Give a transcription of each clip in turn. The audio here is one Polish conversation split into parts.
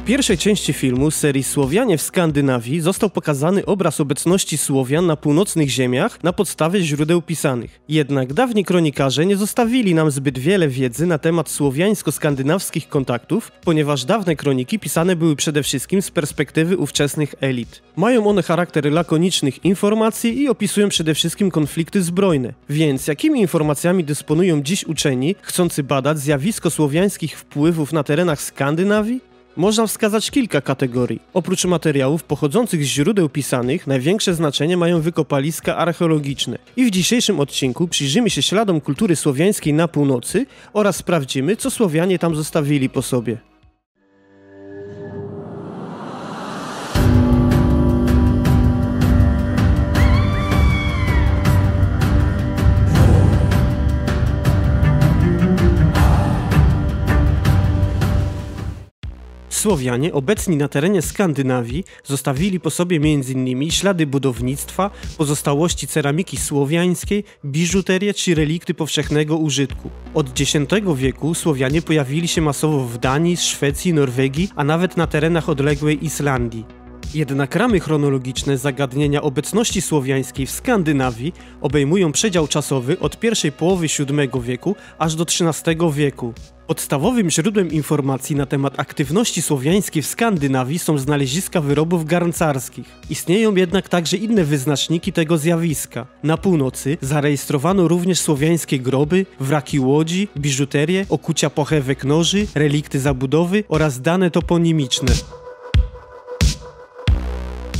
pierwszej części filmu z serii Słowianie w Skandynawii został pokazany obraz obecności Słowian na północnych ziemiach na podstawie źródeł pisanych. Jednak dawni kronikarze nie zostawili nam zbyt wiele wiedzy na temat słowiańsko-skandynawskich kontaktów, ponieważ dawne kroniki pisane były przede wszystkim z perspektywy ówczesnych elit. Mają one charakter lakonicznych informacji i opisują przede wszystkim konflikty zbrojne. Więc jakimi informacjami dysponują dziś uczeni, chcący badać zjawisko słowiańskich wpływów na terenach Skandynawii? Można wskazać kilka kategorii. Oprócz materiałów pochodzących z źródeł pisanych, największe znaczenie mają wykopaliska archeologiczne. I w dzisiejszym odcinku przyjrzymy się śladom kultury słowiańskiej na północy oraz sprawdzimy, co Słowianie tam zostawili po sobie. Słowianie obecni na terenie Skandynawii zostawili po sobie m.in. ślady budownictwa, pozostałości ceramiki słowiańskiej, biżuterię czy relikty powszechnego użytku. Od X wieku Słowianie pojawili się masowo w Danii, Szwecji, Norwegii, a nawet na terenach odległej Islandii. Jednak ramy chronologiczne zagadnienia obecności słowiańskiej w Skandynawii obejmują przedział czasowy od pierwszej połowy VII wieku aż do XIII wieku. Podstawowym źródłem informacji na temat aktywności słowiańskiej w Skandynawii są znaleziska wyrobów garncarskich. Istnieją jednak także inne wyznaczniki tego zjawiska. Na północy zarejestrowano również słowiańskie groby, wraki łodzi, biżuterię, okucia pochewek noży, relikty zabudowy oraz dane toponimiczne.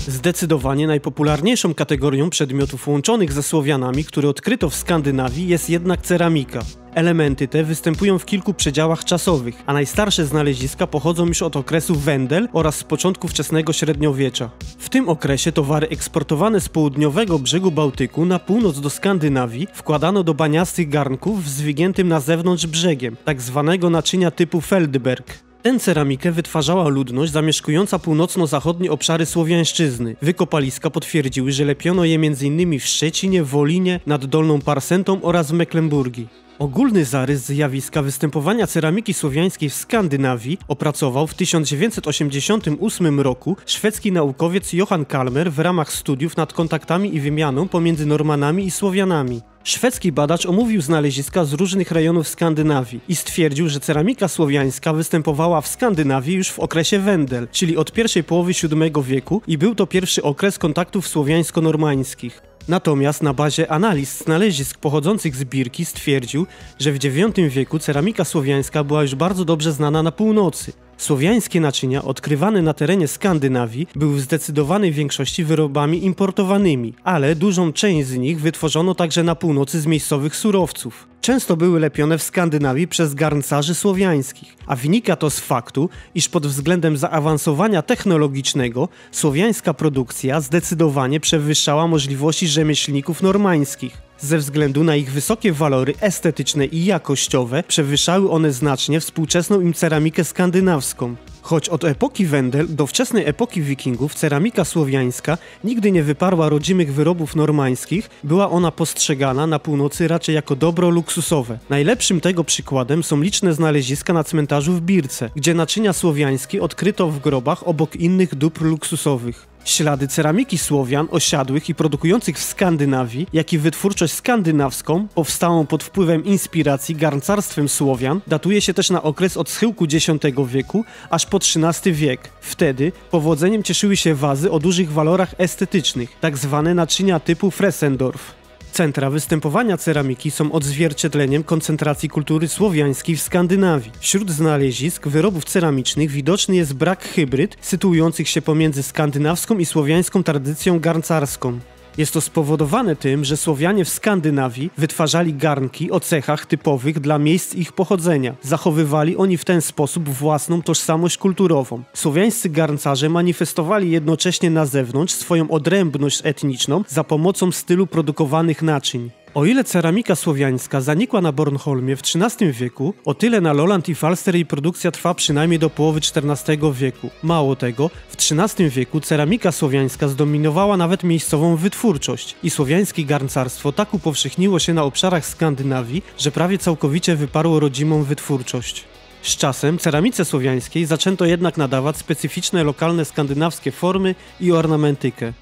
Zdecydowanie najpopularniejszą kategorią przedmiotów łączonych ze Słowianami, które odkryto w Skandynawii, jest jednak ceramika. Elementy te występują w kilku przedziałach czasowych, a najstarsze znaleziska pochodzą już od okresu Wendel oraz z początku wczesnego średniowiecza. W tym okresie towary eksportowane z południowego brzegu Bałtyku na północ do Skandynawii wkładano do baniastych garnków z wygiętym na zewnątrz brzegiem, tak zwanego naczynia typu Feldberg. Tę ceramikę wytwarzała ludność zamieszkująca północno-zachodnie obszary Słowiańszczyzny. Wykopaliska potwierdziły, że lepiono je m.in. w Szczecinie, Wolinie, nad Dolną Parsentą oraz w Mecklenburgii. Ogólny zarys zjawiska występowania ceramiki słowiańskiej w Skandynawii opracował w 1988 roku szwedzki naukowiec Johan Kalmer w ramach studiów nad kontaktami i wymianą pomiędzy Normanami i Słowianami. Szwedzki badacz omówił znaleziska z różnych rejonów Skandynawii i stwierdził, że ceramika słowiańska występowała w Skandynawii już w okresie Wendel, czyli od pierwszej połowy VII wieku i był to pierwszy okres kontaktów słowiańsko-normańskich. Natomiast na bazie analiz znalezisk pochodzących z Birki stwierdził, że w IX wieku ceramika słowiańska była już bardzo dobrze znana na północy. Słowiańskie naczynia odkrywane na terenie Skandynawii były w zdecydowanej większości wyrobami importowanymi, ale dużą część z nich wytworzono także na północy z miejscowych surowców. Często były lepione w Skandynawii przez garncarzy słowiańskich, a wynika to z faktu, iż pod względem zaawansowania technologicznego słowiańska produkcja zdecydowanie przewyższała możliwości rzemieślników normańskich. Ze względu na ich wysokie walory estetyczne i jakościowe przewyższały one znacznie współczesną im ceramikę skandynawską. Choć od epoki Wendel do wczesnej epoki Wikingów ceramika słowiańska nigdy nie wyparła rodzimych wyrobów normańskich, była ona postrzegana na północy raczej jako dobro luksusowe. Najlepszym tego przykładem są liczne znaleziska na cmentarzu w Birce, gdzie naczynia słowiańskie odkryto w grobach obok innych dóbr luksusowych. Ślady ceramiki Słowian osiadłych i produkujących w Skandynawii, jak i wytwórczość skandynawską, powstałą pod wpływem inspiracji garncarstwem Słowian, datuje się też na okres od schyłku X wieku aż po XIII wiek. Wtedy powodzeniem cieszyły się wazy o dużych walorach estetycznych, tak zwane naczynia typu Fresendorf. Centra występowania ceramiki są odzwierciedleniem koncentracji kultury słowiańskiej w Skandynawii. Wśród znalezisk wyrobów ceramicznych widoczny jest brak hybryd sytuujących się pomiędzy skandynawską i słowiańską tradycją garncarską. Jest to spowodowane tym, że Słowianie w Skandynawii wytwarzali garnki o cechach typowych dla miejsc ich pochodzenia. Zachowywali oni w ten sposób własną tożsamość kulturową. Słowiańscy garncarze manifestowali jednocześnie na zewnątrz swoją odrębność etniczną za pomocą stylu produkowanych naczyń. O ile ceramika słowiańska zanikła na Bornholmie w XIII wieku, o tyle na Lolland i Falster jej produkcja trwa przynajmniej do połowy XIV wieku. Mało tego, w XIII wieku ceramika słowiańska zdominowała nawet miejscową wytwórczość i słowiańskie garncarstwo tak upowszechniło się na obszarach Skandynawii, że prawie całkowicie wyparło rodzimą wytwórczość. Z czasem ceramice słowiańskiej zaczęto jednak nadawać specyficzne lokalne skandynawskie formy i ornamentykę.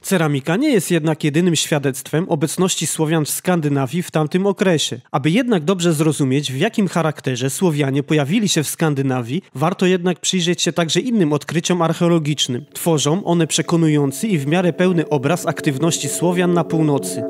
Ceramika nie jest jednak jedynym świadectwem obecności Słowian w Skandynawii w tamtym okresie. Aby jednak dobrze zrozumieć, w jakim charakterze Słowianie pojawili się w Skandynawii, warto jednak przyjrzeć się także innym odkryciom archeologicznym. Tworzą one przekonujący i w miarę pełny obraz aktywności Słowian na północy.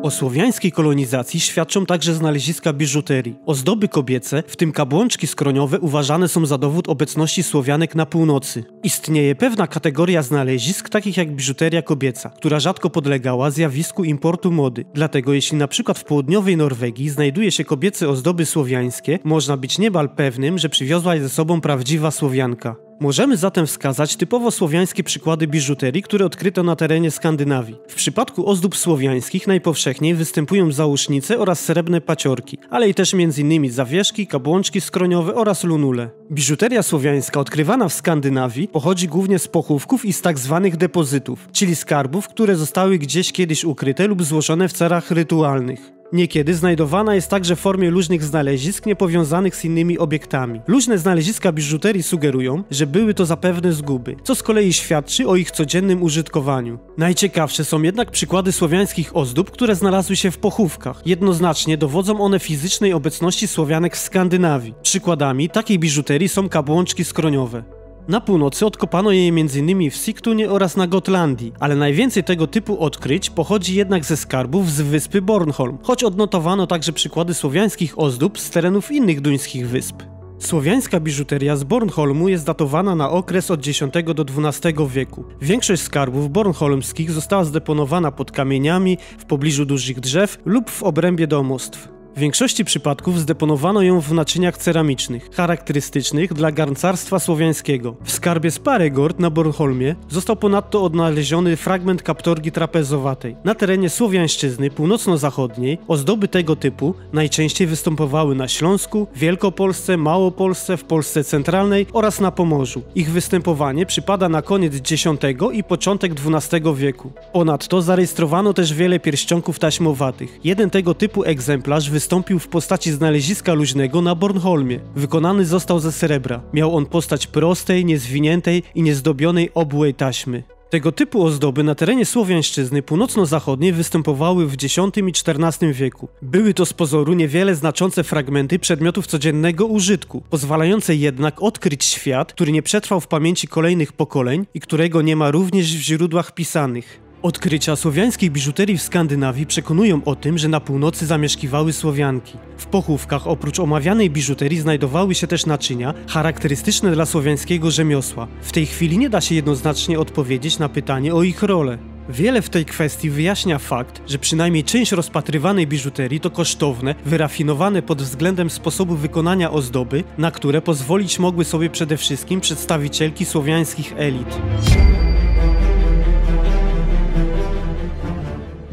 O słowiańskiej kolonizacji świadczą także znaleziska biżuterii. Ozdoby kobiece, w tym kabłączki skroniowe, uważane są za dowód obecności Słowianek na północy. Istnieje pewna kategoria znalezisk, takich jak biżuteria kobieca, która rzadko podlegała zjawisku importu mody. Dlatego jeśli na przykład w południowej Norwegii znajduje się kobiece ozdoby słowiańskie, można być niemal pewnym, że przywiozła je ze sobą prawdziwa Słowianka. Możemy zatem wskazać typowo słowiańskie przykłady biżuterii, które odkryto na terenie Skandynawii. W przypadku ozdób słowiańskich najpowszechniej występują zausznice oraz srebrne paciorki, ale i też m.in. zawieszki, kabłączki skroniowe oraz lunule. Biżuteria słowiańska odkrywana w Skandynawii pochodzi głównie z pochówków i z tzw. depozytów, czyli skarbów, które zostały gdzieś kiedyś ukryte lub złożone w celach rytualnych. Niekiedy znajdowana jest także w formie luźnych znalezisk niepowiązanych z innymi obiektami. Luźne znaleziska biżuterii sugerują, że były to zapewne zguby, co z kolei świadczy o ich codziennym użytkowaniu. Najciekawsze są jednak przykłady słowiańskich ozdób, które znalazły się w pochówkach. Jednoznacznie dowodzą one fizycznej obecności Słowianek w Skandynawii. Przykładami takiej biżuterii są kabłączki skroniowe. Na północy odkopano je m.in. w Sigtunie oraz na Gotlandii, ale najwięcej tego typu odkryć pochodzi jednak ze skarbów z wyspy Bornholm, choć odnotowano także przykłady słowiańskich ozdób z terenów innych duńskich wysp. Słowiańska biżuteria z Bornholmu jest datowana na okres od X do XII wieku. Większość skarbów bornholmskich została zdeponowana pod kamieniami, w pobliżu dużych drzew lub w obrębie domostw. W większości przypadków zdeponowano ją w naczyniach ceramicznych, charakterystycznych dla garncarstwa słowiańskiego. W skarbie Sparegård na Bornholmie został ponadto odnaleziony fragment kaptorgi trapezowatej. Na terenie Słowiańszczyzny północno-zachodniej ozdoby tego typu najczęściej występowały na Śląsku, Wielkopolsce, Małopolsce, w Polsce centralnej oraz na Pomorzu. Ich występowanie przypada na koniec X i początek XII wieku. Ponadto zarejestrowano też wiele pierścionków taśmowatych. Jeden tego typu egzemplarz wystąpił w postaci znaleziska luźnego na Bornholmie. Wykonany został ze srebra. Miał on postać prostej, niezwiniętej i niezdobionej obłej taśmy. Tego typu ozdoby na terenie Słowiańszczyzny północno-zachodniej występowały w X i XIV wieku. Były to z pozoru niewiele znaczące fragmenty przedmiotów codziennego użytku, pozwalające jednak odkryć świat, który nie przetrwał w pamięci kolejnych pokoleń i którego nie ma również w źródłach pisanych. Odkrycia słowiańskiej biżuterii w Skandynawii przekonują o tym, że na północy zamieszkiwały Słowianki. W pochówkach oprócz omawianej biżuterii znajdowały się też naczynia charakterystyczne dla słowiańskiego rzemiosła. W tej chwili nie da się jednoznacznie odpowiedzieć na pytanie o ich rolę. Wiele w tej kwestii wyjaśnia fakt, że przynajmniej część rozpatrywanej biżuterii to kosztowne, wyrafinowane pod względem sposobu wykonania ozdoby, na które pozwolić mogły sobie przede wszystkim przedstawicielki słowiańskich elit.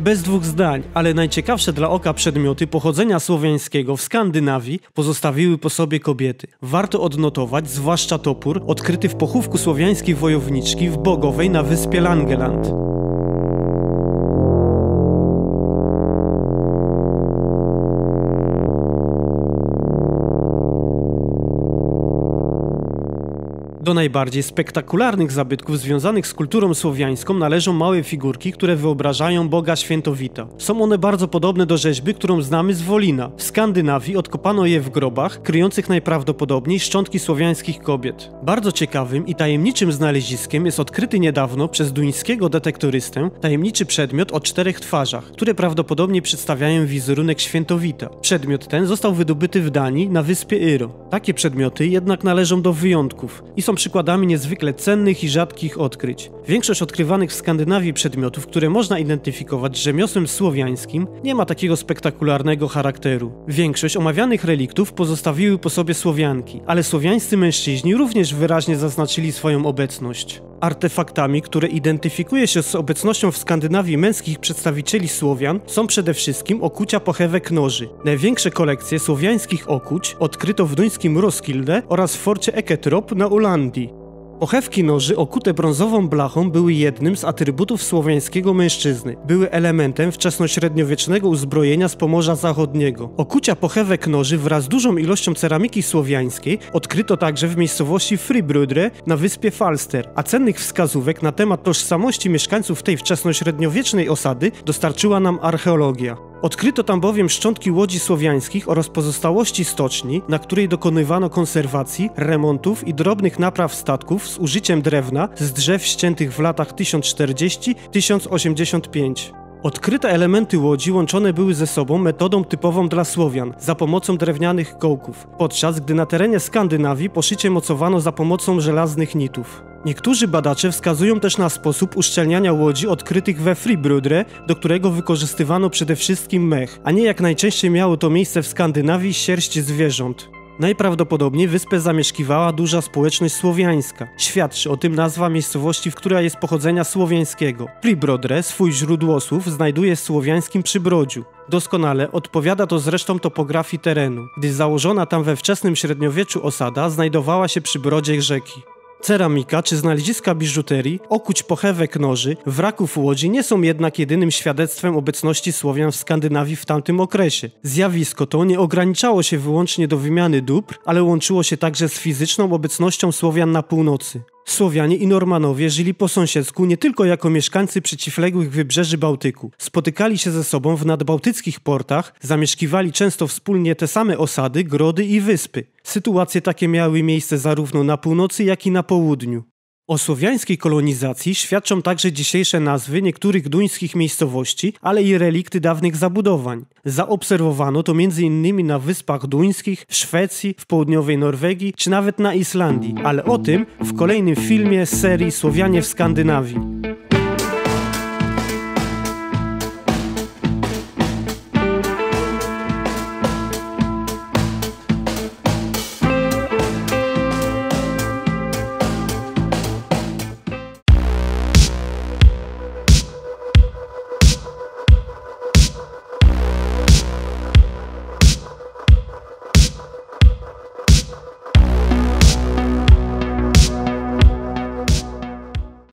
Bez dwóch zdań, ale najciekawsze dla oka przedmioty pochodzenia słowiańskiego w Skandynawii pozostawiły po sobie kobiety. Warto odnotować zwłaszcza topór odkryty w pochówku słowiańskiej wojowniczki w Bogowej na wyspie Langeland. Do najbardziej spektakularnych zabytków związanych z kulturą słowiańską należą małe figurki, które wyobrażają boga Świętowita. Są one bardzo podobne do rzeźby, którą znamy z Wolina. W Skandynawii odkopano je w grobach, kryjących najprawdopodobniej szczątki słowiańskich kobiet. Bardzo ciekawym i tajemniczym znaleziskiem jest odkryty niedawno przez duńskiego detektorystę tajemniczy przedmiot o 4 twarzach, które prawdopodobnie przedstawiają wizerunek Świętowita. Przedmiot ten został wydobyty w Danii na wyspie Yro. Takie przedmioty jednak należą do wyjątków i są przykładami niezwykle cennych i rzadkich odkryć. Większość odkrywanych w Skandynawii przedmiotów, które można identyfikować z rzemiosłem słowiańskim, nie ma takiego spektakularnego charakteru. Większość omawianych reliktów pozostawiły po sobie Słowianki, ale słowiańscy mężczyźni również wyraźnie zaznaczyli swoją obecność. Artefaktami, które identyfikuje się z obecnością w Skandynawii męskich przedstawicieli Słowian, są przede wszystkim okucia pochewek noży. Największe kolekcje słowiańskich okuć odkryto w duńskim Roskilde oraz w forcie Eketrop na Ulandii. Pochewki noży okute brązową blachą były jednym z atrybutów słowiańskiego mężczyzny. Były elementem wczesnośredniowiecznego uzbrojenia z Pomorza Zachodniego. Okucia pochewek noży wraz z dużą ilością ceramiki słowiańskiej odkryto także w miejscowości Fribrudre na wyspie Falster, a cennych wskazówek na temat tożsamości mieszkańców tej wczesnośredniowiecznej osady dostarczyła nam archeologia. Odkryto tam bowiem szczątki łodzi słowiańskich oraz pozostałości stoczni, na której dokonywano konserwacji, remontów i drobnych napraw statków z użyciem drewna z drzew ściętych w latach 1040–1085. Odkryte elementy łodzi łączone były ze sobą metodą typową dla Słowian, za pomocą drewnianych kołków, podczas gdy na terenie Skandynawii poszycie mocowano za pomocą żelaznych nitów. Niektórzy badacze wskazują też na sposób uszczelniania łodzi odkrytych we Fribrudre, do którego wykorzystywano przede wszystkim mech, a nie jak najczęściej miało to miejsce w Skandynawii sierść zwierząt. Najprawdopodobniej wyspę zamieszkiwała duża społeczność słowiańska. Świadczy o tym nazwa miejscowości, która jest pochodzenia słowiańskiego. Fribrudre swój źródłosłów znajduje w słowiańskim Przybrodziu. Doskonale odpowiada to zresztą topografii terenu, gdyż założona tam we wczesnym średniowieczu osada znajdowała się przy brodzie rzeki. Ceramika czy znaleziska biżuterii, okuć pochewek noży, wraków łodzi nie są jednak jedynym świadectwem obecności Słowian w Skandynawii w tamtym okresie. Zjawisko to nie ograniczało się wyłącznie do wymiany dóbr, ale łączyło się także z fizyczną obecnością Słowian na północy. Słowianie i Normanowie żyli po sąsiedzku nie tylko jako mieszkańcy przeciwległych wybrzeży Bałtyku. Spotykali się ze sobą w nadbałtyckich portach, zamieszkiwali często wspólnie te same osady, grody i wyspy. Sytuacje takie miały miejsce zarówno na północy, jak i na południu. O słowiańskiej kolonizacji świadczą także dzisiejsze nazwy niektórych duńskich miejscowości, ale i relikty dawnych zabudowań. Zaobserwowano to m.in. na Wyspach Duńskich, w Szwecji, w południowej Norwegii czy nawet na Islandii, ale o tym w kolejnym filmie z serii Słowianie w Skandynawii.